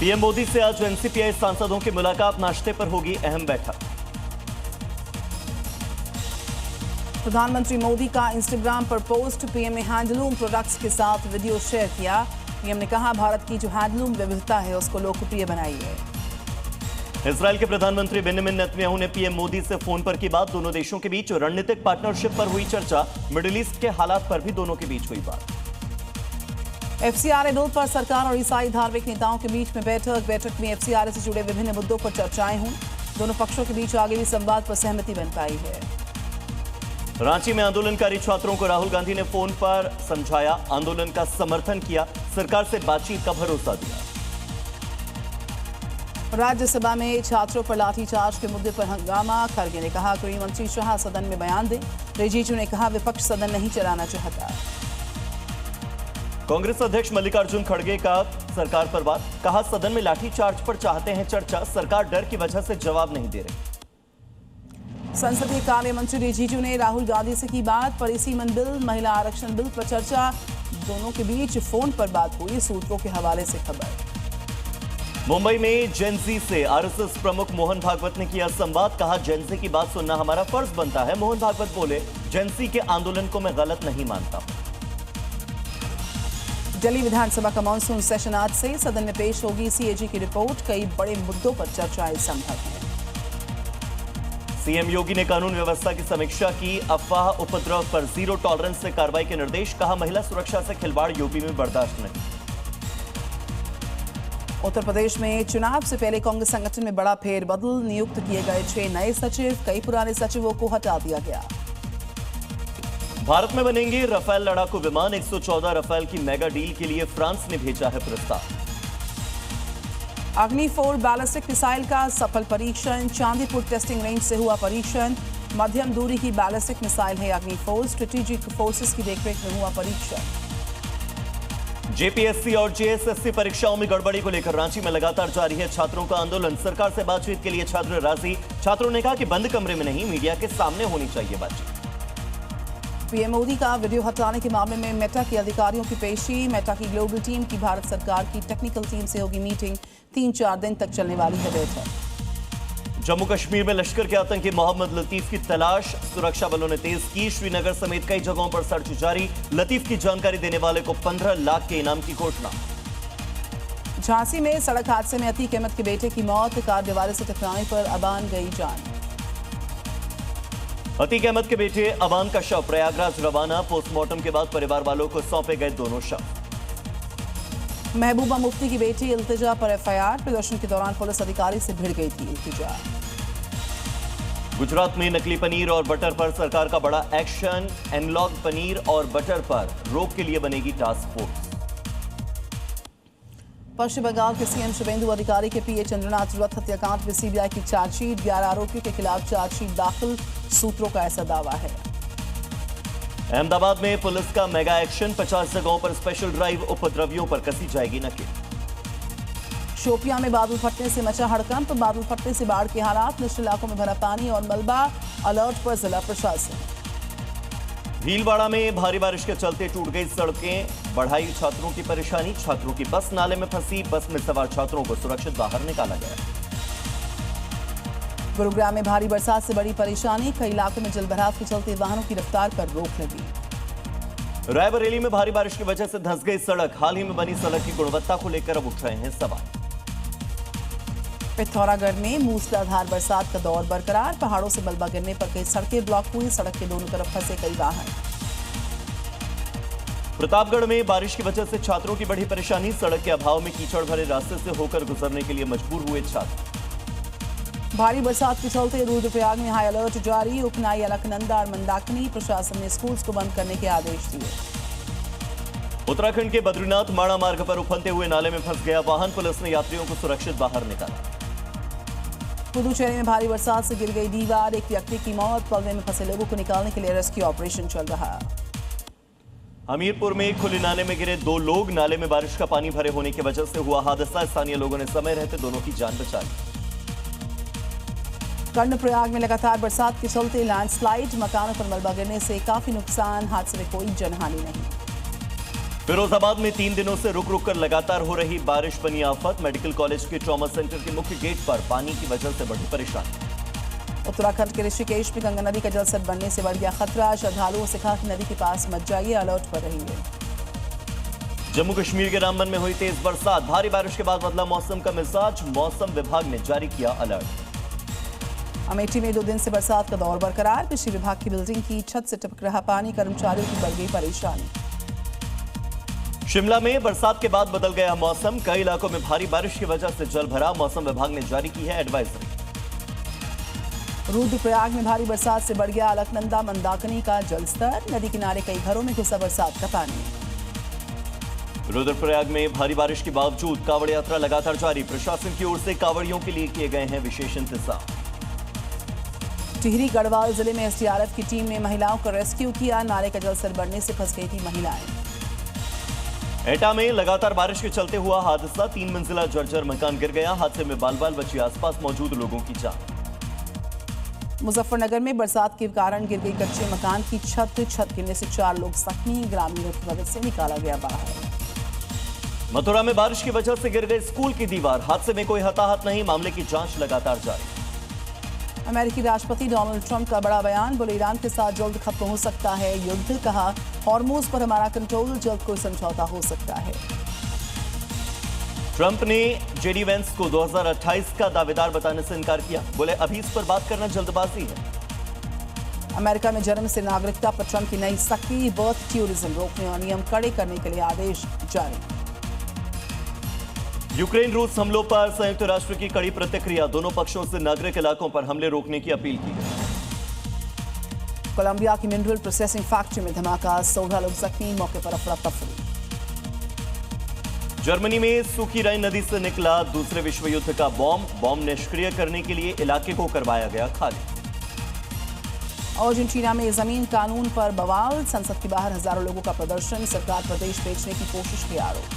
PM Modi से आज NCPI सांसदों की मुलाकात, नाश्ते पर होगी अहम बैठक। प्रधानमंत्री मोदी का इंस्टाग्राम पर पोस्ट, पीएम ने हैंडलूम प्रोडक्ट्स के साथ वीडियो शेयर किया। पीएम ने कहा, भारत की जो हैंडलूम विविधता है उसको लोकप्रिय बनाइए। इजराइल के प्रधानमंत्री बेंजामिन नेतन्याहू ने पीएम मोदी से फोन पर की बात, दोनों देशों के बीच रणनीतिक पार्टनरशिप पर हुई चर्चा। मिडिल ईस्ट के हालात पर भी दोनों के बीच हुई बात। एफसीआरए बिल पर सरकार और ईसाई धार्मिक नेताओं के बीच में बैठक में एफसीआरए से जुड़े विभिन्न मुद्दों पर चर्चाएं हुई। दोनों पक्षों के बीच आगे भी संवाद पर सहमति बन पाई है। रांची में आंदोलनकारी छात्रों को राहुल गांधी ने फोन पर समझाया, आंदोलन का समर्थन किया, सरकार से बातचीत का भरोसा दिया। राज्यसभा में छात्रों पर लाठीचार्ज के मुद्दे पर हंगामा, खड़गे ने कहा, गृह मंत्री शाह सदन में बयान दें। रिजिजू ने कहा, विपक्ष सदन नहीं चलाना चाहता। कांग्रेस अध्यक्ष मल्लिकार्जुन खड़गे का सरकार पर बात, कहा, सदन में लाठीचार्ज पर चाहते हैं चर्चा, सरकार डर की वजह से जवाब नहीं दे रही। संसदीय कार्य मंत्री रिजिजू ने राहुल गांधी से की बात, परिसीमन बिल, महिला आरक्षण बिल पर चर्चा, दोनों के बीच फोन पर बात हुई, सूत्रों के हवाले से खबर। मुंबई में जेनजी से आरएसएस प्रमुख मोहन भागवत ने किया संवाद, कहा, जेनजी की बात सुनना हमारा फर्ज बनता है। मोहन भागवत बोले, जेनजी के आंदोलन को मैं गलत नहीं मानता। दिल्ली विधानसभा का मानसून सेशन आज से, सदन में पेश होगी सीएजी की रिपोर्ट, कई बड़े मुद्दों पर चर्चाएं संभव है। सीएम योगी ने कानून व्यवस्था की समीक्षा की, अफवाह उपद्रव पर जीरो टॉलरेंस से कार्रवाई के निर्देश, कहा, महिला सुरक्षा से खिलवाड़ यूपी में बर्दाश्त नहीं। उत्तर प्रदेश में चुनाव से पहले कांग्रेस संगठन में बड़ा फेरबदल, नियुक्त किए गए 6 नए सचिव, कई पुराने सचिवों को हटा दिया गया। भारत में बनेंगे राफेल लड़ाकू विमान, 114 राफेल की मेगा डील के लिए फ्रांस ने भेजा है प्रस्ताव। अग्नि 4 बैलिस्टिक मिसाइल का सफल परीक्षण, चांदीपुर टेस्टिंग रेंज से हुआ परीक्षण। मध्यम दूरी की बैलिस्टिक मिसाइल है अग्नि 4, स्ट्रेटेजिक फोर्सेस की देखरेख में हुआ परीक्षण। जेपीएससी और जेएसएससी परीक्षाओं में गड़बड़ी को लेकर रांची में लगातार जारी है छात्रों का आंदोलन, सरकार से बातचीत के लिए छात्र राजी। छात्रों ने कहा कि बंद कमरे में नहीं, मीडिया के सामने होनी चाहिए बातचीत। पीएम मोदी का वीडियो हटाने के मामले में मेटा के अधिकारियों की पेशी, मेटा की ग्लोबल टीम की भारत सरकार की टेक्निकल टीम से होगी मीटिंग, 3-4 दिन तक चलने वाली है बैठक। जम्मू कश्मीर में लश्कर के आतंकी मोहम्मद लतीफ की तलाश, सुरक्षा बलों ने तेज की, श्रीनगर समेत कई जगहों पर सर्च जारी, लतीफ की जानकारी देने वाले को 15 लाख के इनाम की घोषणा। झांसी में सड़क हादसे में अतीक अहमद के बेटे की मौत, कार दीवार से टकराने पर अबान गई जान। अतीक अहमद के बेटे अबान का शव प्रयागराज रवाना, पोस्टमार्टम के बाद परिवार वालों को सौंपे गए दोनों शव। महबूबा मुफ्ती की बेटी इल्तिजा पर एफआईआर, प्रदर्शन के दौरान पुलिस अधिकारी से भिड़ गई थी इल्तिजा। गुजरात में नकली पनीर और बटर पर सरकार का बड़ा एक्शन, एनालॉग पनीर और बटर पर रोक के लिए बनेगी टास्क फोर्स। पश्चिम बंगाल के सीएम शुभेंदु अधिकारी के पीए चंद्रनाथ रथ हत्याकांड में सीबीआई की चार्जशीट, 11 आरोपियों के खिलाफ चार्जशीट दाखिल, सूत्रों का ऐसा दावा है। अहमदाबाद में पुलिस का मेगा एक्शन, 50 जगहों पर स्पेशल ड्राइव, उपद्रवियों पर कसी जाएगी नकेल। शोपियां में बादल फटने से मचा हड़कंप, बादल फटने से बाढ़ के हालात, निचले इलाकों में भरा पानी और मलबा, अलर्ट पर जिला प्रशासन। भीलवाड़ा में भारी बारिश के चलते टूट गई सड़कें, बढ़ाई छात्रों की परेशानी, छात्रों की बस नाले में फंसी, बस में सवार छात्रों को सुरक्षित बाहर निकाला गया। गुरुग्राम में भारी बरसात से बड़ी परेशानी, कई इलाकों में जलभराव के चलते वाहनों की रफ्तार पर रोक लगी। रायबरेली में भारी बारिश की वजह से धंस गई सड़क, हाल ही में बनी सड़क की गुणवत्ता को लेकर अब उठ रहे हैं सवाल। पिथौरागढ़ में मूसलाधार बरसात का दौर बरकरार, पहाड़ों से मलबा गिरने पर कई सड़कें ब्लॉक हुई, सड़क के दोनों तरफ फंसे कई वाहन। प्रतापगढ़ में बारिश की वजह से छात्रों की बड़ी परेशानी, सड़क के अभाव में कीचड़ भरे रास्ते से होकर गुजरने के लिए मजबूर हुए छात्र। भारी बरसात के चलते रुद्रप्रयाग में हाई अलर्ट जारी, उखनाई, अलकनंदा और मंदाकिनी, प्रशासन ने स्कूल्स को बंद करने के आदेश दिए। उत्तराखंड के बद्रीनाथ माणा मार्ग पर उफनते हुए नाले में फंस गया वाहन, पुलिस ने यात्रियों को सुरक्षित बाहर निकाला। पुदुचेरी में भारी बरसात से गिर गई दीवार, एक व्यक्ति की मौत, पलवे में फंसे लोगों को निकालने के लिए रेस्क्यू ऑपरेशन चल रहा। हमीरपुर में खुले नाले में गिरे 2 लोग, नाले में बारिश का पानी भरे होने की वजह से हुआ हादसा, स्थानीय लोगों ने समय रहते दोनों की जान बचा ली। कर्णप्रयाग में लगातार बरसात के चलते लैंडस्लाइड, मकानों पर मलबा गिरने से काफी नुकसान, हादसे में कोई जनहानि नहीं। फिरोजाबाद में 3 दिनों से रुक रुक कर लगातार हो रही बारिश बनी आफत। मेडिकल कॉलेज के ट्रॉमा सेंटर के मुख्य गेट पर पानी की वजह से बढ़ी परेशानी। उत्तराखंड के ऋषिकेश में गंगा नदी का जलस्तर बढ़ने से बढ़ गया खतरा। श्रद्धालुओं से कहा कि नदी के पास मत जाइए, अलर्ट पर रहिए। जम्मू कश्मीर के रामबन में हुई तेज बरसात। भारी बारिश के बाद बदला मौसम का मिजाज। मौसम विभाग ने जारी किया अलर्ट। अमेठी में 2 दिन से बरसात का दौर बरकरार। कृषि विभाग की बिल्डिंग की छत से टपक रहा पानी, कर्मचारियों की बढ़ गई परेशानी। शिमला में बरसात के बाद बदल गया मौसम। कई इलाकों में भारी बारिश की वजह से जल भरा। मौसम विभाग ने जारी की है एडवाइजरी। रुद्रप्रयाग में भारी बरसात से बढ़ गया अलकनंदा मंदाकिनी का जलस्तर। नदी किनारे कई घरों में घुसा बरसात का पानी। रुद्रप्रयाग में भारी बारिश के बावजूद कांवड़ यात्रा लगातार जारी। प्रशासन की ओर से कांवड़ियों के लिए किए गए हैं विशेष इंतजाम। टिहरी गढ़वाल जिले में एसडीआरएफ की टीम ने महिलाओं को रेस्क्यू किया। नाले का जलस्तर बढ़ने से फंस गई थी महिलाएं। एटा में लगातार बारिश के चलते हुआ हादसा। 3 मंजिला जर्जर मकान गिर गया। हादसे में बाल बाल बची आसपास मौजूद लोगों की जान। मुजफ्फरनगर में बरसात के कारण गिर गई कच्चे मकान की छत गिरने से 4 लोग जख्मी। ग्रामीणों की मदद से निकाला गया बाहर। मथुरा में बारिश की वजह से गिर गई स्कूल की दीवार। हादसे में कोई हताहत नहीं। मामले की जांच लगातार जारी। अमेरिकी राष्ट्रपति डोनाल्ड ट्रंप का बड़ा बयान। बोले ईरान के साथ जल्द खत्म हो सकता है युद्ध। कहा हॉर्मुज पर हमारा कंट्रोल, जल्द कोई समझौता हो सकता है। ट्रंप ने जेडी वेंस को 2028 का दावेदार बताने से इनकार किया। बोले अभी इस पर बात करना जल्दबाजी है। अमेरिका में जन्म से नागरिकता पर ट्रंप की नई सख्ती। बर्थ टूरिज्म रोकने और नियम कड़े करने के लिए आदेश जारी। यूक्रेन रूस हमलों पर संयुक्त राष्ट्र की कड़ी प्रतिक्रिया। दोनों पक्षों से नागरिक इलाकों पर हमले रोकने की अपील की गई। कोलंबिया की मिनरल प्रोसेसिंग फैक्ट्री में धमाका। 16 लोग जख्मी। मौके पर अफरा तफरी। जर्मनी में सूखी राइन नदी से निकला दूसरे विश्व युद्ध का बॉम्ब निष्क्रिय करने के लिए इलाके को करवाया गया खाली। अर्जेंटीना में जमीन कानून पर बवाल। संसद के बाहर हजारों लोगों का प्रदर्शन। सरकार प्रदेश बेचने की कोशिश के आरोप।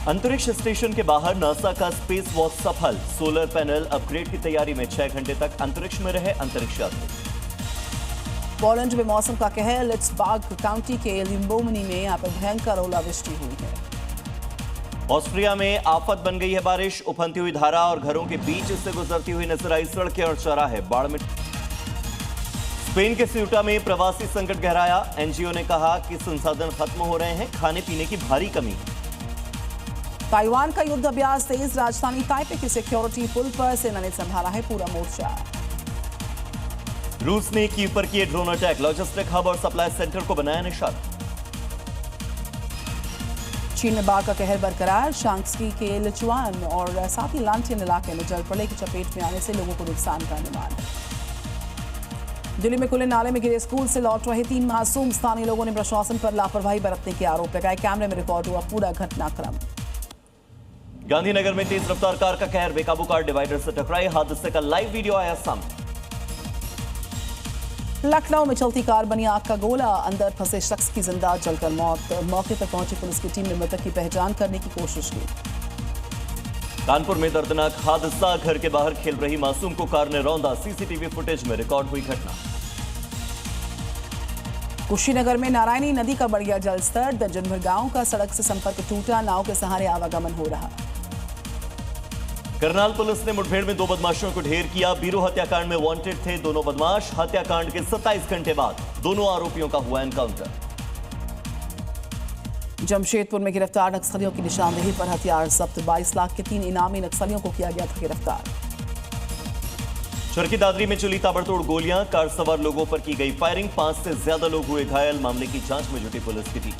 अंतरिक्ष स्टेशन के बाहर नासा का स्पेस वॉक सफल। सोलर पैनल अपग्रेड की तैयारी में 6 घंटे तक अंतरिक्ष में रहे अंतरिक्ष यात्री। पोलैंड में मौसम का कहर। लिट्सबर्ग काउंटी के लिम्बोमनी में यहाँ पर भयंकर ओलावृष्टि हुई है। ऑस्ट्रिया में आफत बन गई है बारिश। उफनती हुई धारा और घरों के बीच से गुजरती हुई नजर आई सड़कें और चौराहे बाढ़ में। स्पेन के सियूटा में प्रवासी संकट गहराया। एनजीओ ने कहा कि संसाधन खत्म हो रहे हैं, खाने पीने की भारी कमी। ताइवान का युद्ध अभ्यास तेज। राजधानी ताइपे की सिक्योरिटी पुल पर सेना ने संभाला है पूरा मोर्चा। रूस ने कीव पर किए ड्रोन अटैक। लॉजिस्टिक हब और सप्लाई सेंटर को बनाया निशाना। चीन में बाढ़ का कहर बरकरार। शांक्सी के लिचुआन और साथ ही लांटियन इलाके में जल प्रलय की चपेट में आने से लोगों को नुकसान का अनुमान। दिल्ली में खुले नाले में गिरे स्कूल से लौट रहे 3 मासूम। स्थानीय लोगों ने प्रशासन पर लापरवाही बरतने के आरोप लगाए। कैमरे में रिकॉर्ड हुआ पूरा घटनाक्रम। गांधीनगर में तेज रफ्तार कार का कहर। बेकाबू कार डिवाइडर से टकराई। हादसे का लाइव वीडियो आया सामने। लखनऊ में चलती कार बनी आग का गोला। अंदर फंसे शख्स की जिंदा जलकर मौत। मौके पर पहुंची पुलिस की टीम ने मृतक की पहचान करने की कोशिश की। कानपुर में दर्दनाक हादसा। घर के बाहर खेल रही मासूम को कार ने रौंदा। सीसीटीवी फुटेज में रिकॉर्ड हुई घटना। कुशीनगर में नारायणी नदी का बढ़ गया जलस्तर। दर्जन भर गांव का सड़क से संपर्क टूटा। नाव के सहारे आवागमन हो रहा। करनाल पुलिस ने मुठभेड़ में 2 बदमाशों को ढेर किया। बीरू हत्याकांड में वांटेड थे दोनों बदमाश। हत्याकांड के 27 घंटे बाद दोनों आरोपियों का हुआ एनकाउंटर। जमशेदपुर में गिरफ्तार नक्सलियों की निशानदेही पर हथियार जब्त। 22 लाख के 3 इनामी नक्सलियों को किया गया था गिरफ्तार। चरखी दादरी में चली ताबड़तोड़ गोलियां। कार सवार लोगों पर की गई फायरिंग। 5 से ज्यादा लोग हुए घायल। मामले की जांच में जुटी पुलिस की टीम।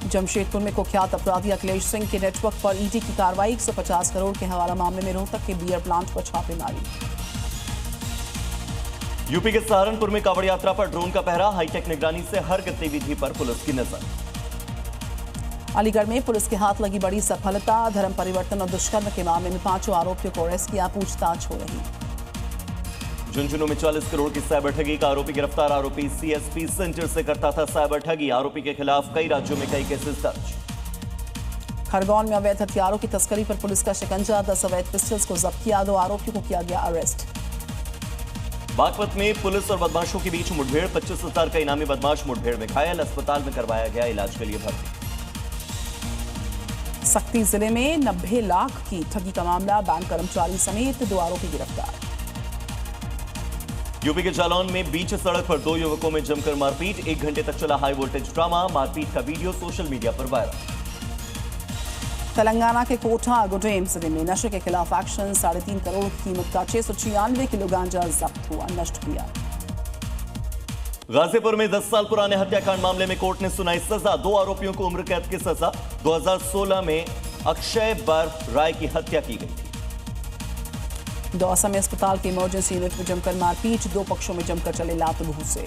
जमशेदपुर में कुख्यात अपराधी अखिलेश सिंह के नेटवर्क पर ईडी की कार्रवाई। 150 करोड़ के हवाला मामले में रोहतक के बियर प्लांट पर छापेमारी। यूपी के सहारनपुर में कांवड़ यात्रा पर ड्रोन का पहरा। हाईटेक निगरानी से हर गतिविधि पर पुलिस की नजर। अलीगढ़ में पुलिस के हाथ लगी बड़ी सफलता। धर्म परिवर्तन और दुष्कर्म के मामले में 5 आरोपियों को अरेस्ट किया। पूछताछ हो रही। झुंझुनू में 40 करोड़ की साइबर ठगी का आरोपी गिरफ्तार। आरोपी सीएसपी सेंटर से करता था साइबर ठगी। आरोपी के खिलाफ कई राज्यों में कई केसेस दर्ज। खरगोन में अवैध हथियारों की तस्करी पर पुलिस का शिकंजा। 10 अवैध पिस्टल्स को जब्त किया। 2 आरोपियों को किया गया अरेस्ट। बागपत में पुलिस और बदमाशों के बीच मुठभेड़, 25,000 का इनामी बदमाश मुठभेड़ में घायल, अस्पताल में करवाया गया इलाज के लिए भर्ती। सक्ती जिले में 90 लाख की ठगी का मामला, बैंक कर्मचारी समेत 2 आरोपी गिरफ्तार। यूपी के जालौन में बीच सड़क पर 2 युवकों में जमकर मारपीट, 1 घंटे तक चला हाई वोल्टेज ड्रामा, मारपीट का वीडियो सोशल मीडिया पर वायरल। तेलंगाना के कोटा गुडेम जिले में नशे के खिलाफ एक्शन, 3.5 करोड़ की कीमत का 696 किलो गांजा जब्त हुआ, नष्ट किया। गाजीपुर में 10 साल पुराने हत्याकांड मामले में कोर्ट ने सुनाई सजा, 2 आरोपियों को उम्र कैद की सजा। 2016 में अक्षय बर राय की हत्या की गई थी। दौसा में अस्पताल के इमरजेंसी यूनिट में जमकर मारपीट, 2 पक्षों में जमकर चले लात घूंसे।